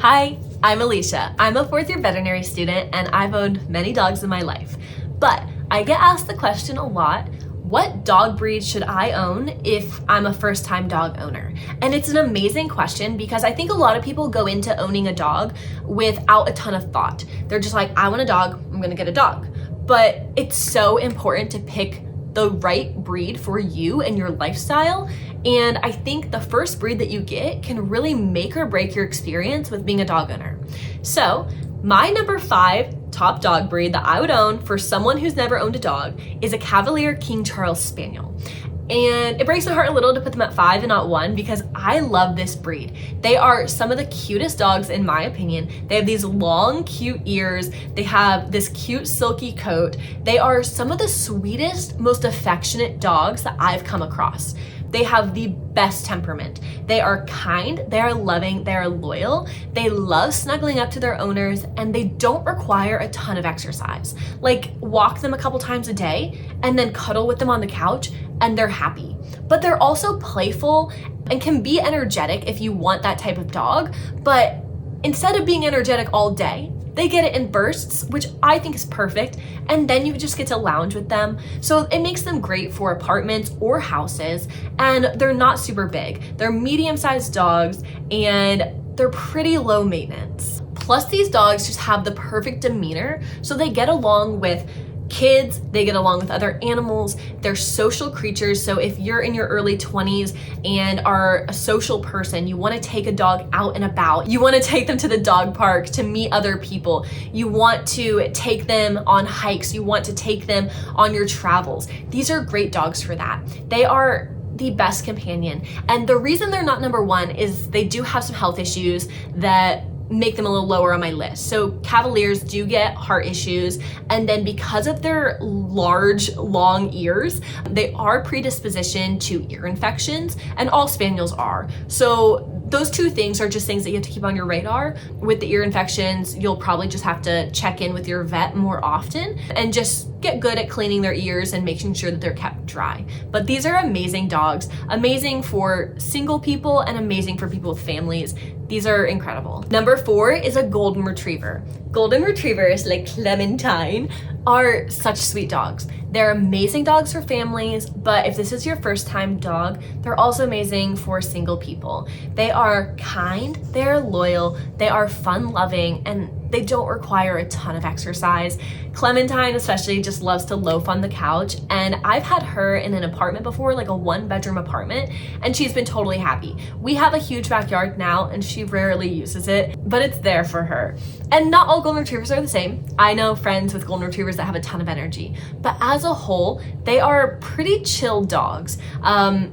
Hi, I'm Alicia. I'm a fourth year veterinary student and I've owned many dogs in my life. But I get asked the question a lot, what dog breed should I own if I'm a first time dog owner? And it's an amazing question because I think a lot of people go into owning a dog without a ton of thought. They're just like, I want a dog, I'm gonna get a dog. But it's so important to pick the right breed for you and your lifestyle. And I think the first breed that you get can really make or break your experience with being a dog owner. So my number 5 top dog breed that I would own for someone who's never owned a dog is a Cavalier King Charles Spaniel. And it breaks my heart a little to put them at 5 and not 1 because I love this breed. They are some of the cutest dogs in my opinion. They have these long, cute ears. They have this cute, silky coat. They are some of the sweetest, most affectionate dogs that I've come across. They have the best temperament. They are kind, they are loving, they are loyal, they love snuggling up to their owners, and they don't require a ton of exercise. Like walk them a couple times a day and then cuddle with them on the couch and they're happy. But they're also playful and can be energetic if you want that type of dog. But instead of being energetic all day, they get it in bursts, which I think is perfect, and then you just get to lounge with them. So it makes them great for apartments or houses, and they're not super big. They're medium-sized dogs, and they're pretty low maintenance. Plus, these dogs just have the perfect demeanor, so they get along with kids, they get along with other animals, they're social creatures. So if you're in your early 20s and are a social person, you want to take a dog out and about, you want to take them to the dog park to meet other people, you want to take them on hikes, you want to take them on your travels. These are great dogs for that. They are the best companion. And the reason they're not number 1 is they do have some health issues that make them a little lower on my list. So Cavaliers do get heart issues, and then because of their large, long ears, they are predispositioned to ear infections, and all Spaniels are. So those two things are just things that you have to keep on your radar. With the ear infections, you'll probably just have to check in with your vet more often and just get good at cleaning their ears and making sure that they're kept dry. But these are amazing dogs, amazing for single people and amazing for people with families. These are incredible. Number 4 is a Golden Retriever. Golden Retrievers, like Clementine, are such sweet dogs. They're amazing dogs for families, but if this is your first time dog, they're also amazing for single people. They are kind, they're loyal, they are fun loving, and they don't require a ton of exercise. Clementine especially just loves to loaf on the couch, and I've had her in an apartment before, like a 1-bedroom apartment, and she's been totally happy. We have a huge backyard now and she rarely uses it, but it's there for her. And not all Golden Retrievers are the same. I know friends with Golden Retrievers that have a ton of energy, but as a whole, they are pretty chill dogs.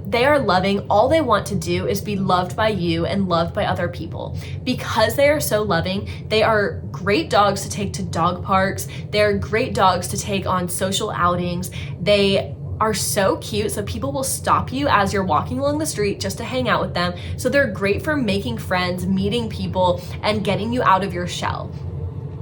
They are loving. All they want to do is be loved by you and loved by other people. Because they are so loving, they are great dogs to take to dog parks. They're great dogs to take on social outings. They are so cute, so people will stop you as you're walking along the street just to hang out with them. So they're great for making friends, meeting people, and getting you out of your shell.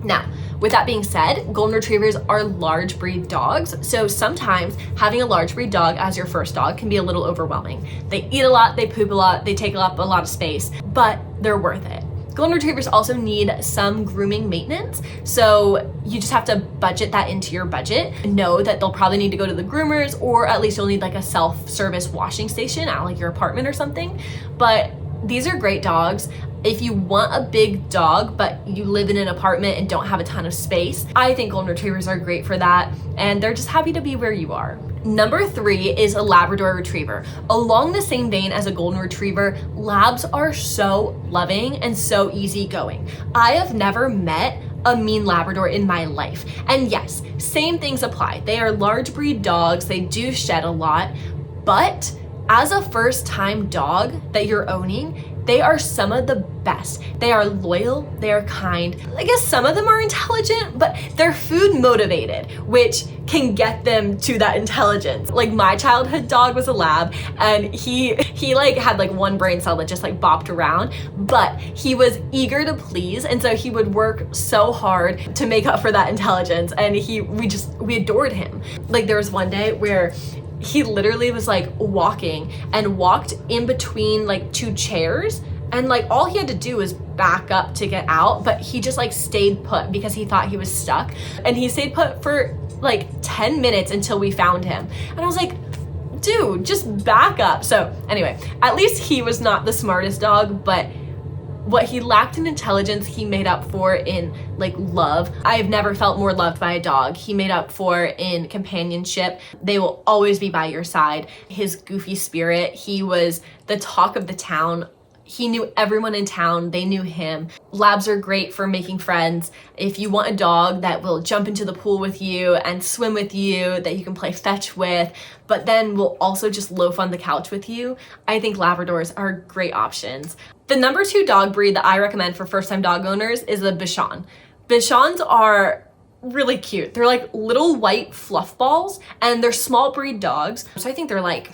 Now, with that being said, Golden Retrievers are large breed dogs, so sometimes having a large breed dog as your first dog can be a little overwhelming. They eat a lot, they poop a lot, they take up a lot of space, but they're worth it. Golden Retrievers also need some grooming maintenance, so you just have to budget that into your budget. Know that they'll probably need to go to the groomers, or at least you'll need like a self-service washing station at like your apartment or something. But these are great dogs. If you want a big dog, but you live in an apartment and don't have a ton of space, I think Golden Retrievers are great for that, and they're just happy to be where you are. Number 3 is a Labrador Retriever. Along the same vein as a Golden Retriever, Labs are so loving and so easygoing. I have never met a mean Labrador in my life. And yes, same things apply. They are large breed dogs, they do shed a lot, but as a first time dog that you're owning, they are some of the best. They are loyal, they are kind. I guess some of them are intelligent, but they're food motivated, which can get them to that intelligence. Like my childhood dog was a lab, and he like had like one brain cell that just like bopped around, but he was eager to please, and so he would work so hard to make up for that intelligence, and we adored him. Like there was one day where he literally was like walking and walked in between like 2 chairs, and like all he had to do was back up to get out, but he just like stayed put because he thought he was stuck. And he stayed put for like 10 minutes until we found him. And I was like, dude, just back up. So anyway, at least he was not the smartest dog, but what he lacked in intelligence, he made up for in like love. I've never felt more loved by a dog. He made up for in companionship. They will always be by your side. His goofy spirit, he was the talk of the town. He knew everyone in town. They knew him. Labs are great for making friends. If you want a dog that will jump into the pool with you and swim with you, that you can play fetch with, but then will also just loaf on the couch with you, I think Labradors are great options. The number 2 dog breed that I recommend for first-time dog owners is a Bichon. Bichons are really cute. They're like little white fluff balls, and they're small breed dogs. So I think they're like,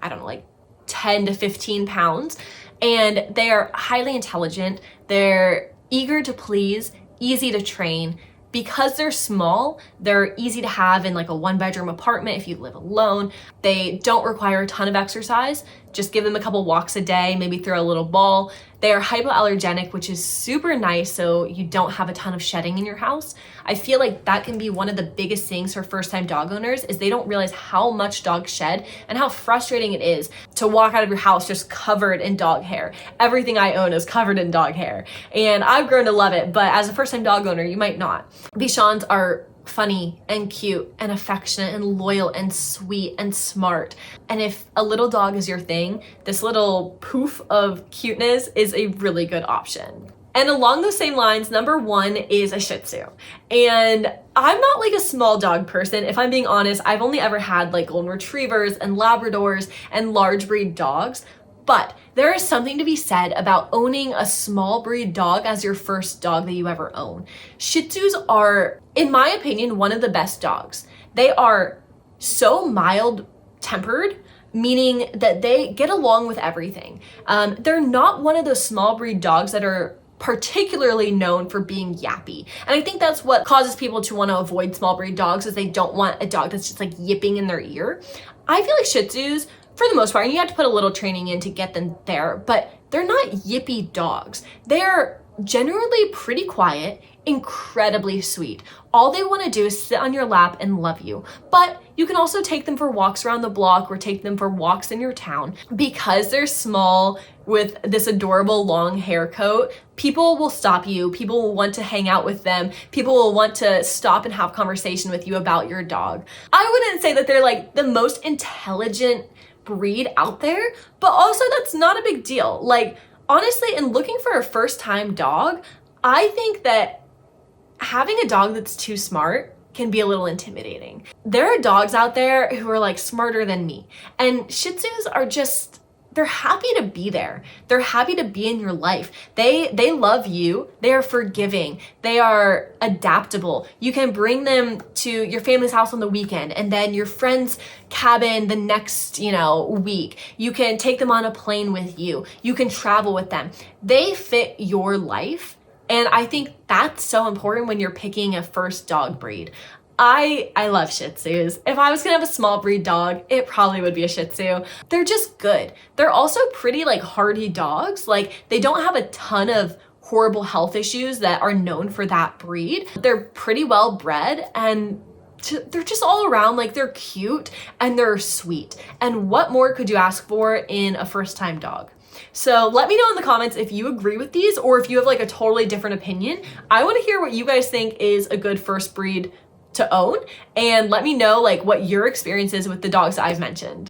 I don't know, like 10 to 15 pounds. And they are highly intelligent. They're eager to please, easy to train. Because they're small, they're easy to have in like a 1-bedroom apartment if you live alone. They don't require a ton of exercise. Just give them a couple walks a day, maybe throw a little ball. They are hypoallergenic, which is super nice so you don't have a ton of shedding in your house. I feel like that can be one of the biggest things for first-time dog owners is they don't realize how much dogs shed and how frustrating it is to walk out of your house just covered in dog hair. Everything I own is covered in dog hair, and I've grown to love it, but as a first-time dog owner, you might not. Bichons are funny and cute and affectionate and loyal and sweet and smart. And if a little dog is your thing, this little poof of cuteness is a really good option. And along those same lines, number 1 is a Shih Tzu. And I'm not like a small dog person. If I'm being honest, I've only ever had like golden retrievers and Labradors and large breed dogs. But there is something to be said about owning a small breed dog as your first dog that you ever own. Shih Tzus are, in my opinion, one of the best dogs. They are so mild-tempered, meaning that they get along with everything. They're not one of those small breed dogs that are particularly known for being yappy. And I think that's what causes people to want to avoid small breed dogs, is they don't want a dog that's just like yipping in their ear. I feel like Shih Tzus, for the most part, and you have to put a little training in to get them there, but they're not yippy dogs. They're generally pretty quiet, incredibly sweet. All they want to do is sit on your lap and love you. But you can also take them for walks around the block or take them for walks in your town. Because they're small with this adorable long hair coat, people will stop you. People will want to hang out with them. People will want to stop and have conversation with you about your dog. I wouldn't say that they're like the most intelligent breed out there, but also that's not a big deal. Like, honestly, in looking for a first-time dog, I think that having a dog that's too smart can be a little intimidating. There are dogs out there who are like smarter than me, and Shih Tzus are just, they're happy to be there. They're happy to be in your life. They love you. They are forgiving. They are adaptable. You can bring them to your family's house on the weekend and then your friend's cabin the next, week. You can take them on a plane with you. You can travel with them. They fit your life. And I think that's so important when you're picking a first dog breed. I love Shih Tzus. If I was gonna have a small breed dog, it probably would be a Shih Tzu. They're just good. They're also pretty like hardy dogs. Like, they don't have a ton of horrible health issues that are known for that breed. They're pretty well bred, and they're just all around, like, they're cute and they're sweet. And what more could you ask for in a first-time dog? So let me know in the comments if you agree with these or if you have like a totally different opinion. I want to hear what you guys think is a good first breed to own, and let me know like what your experience is with the dogs that I've mentioned.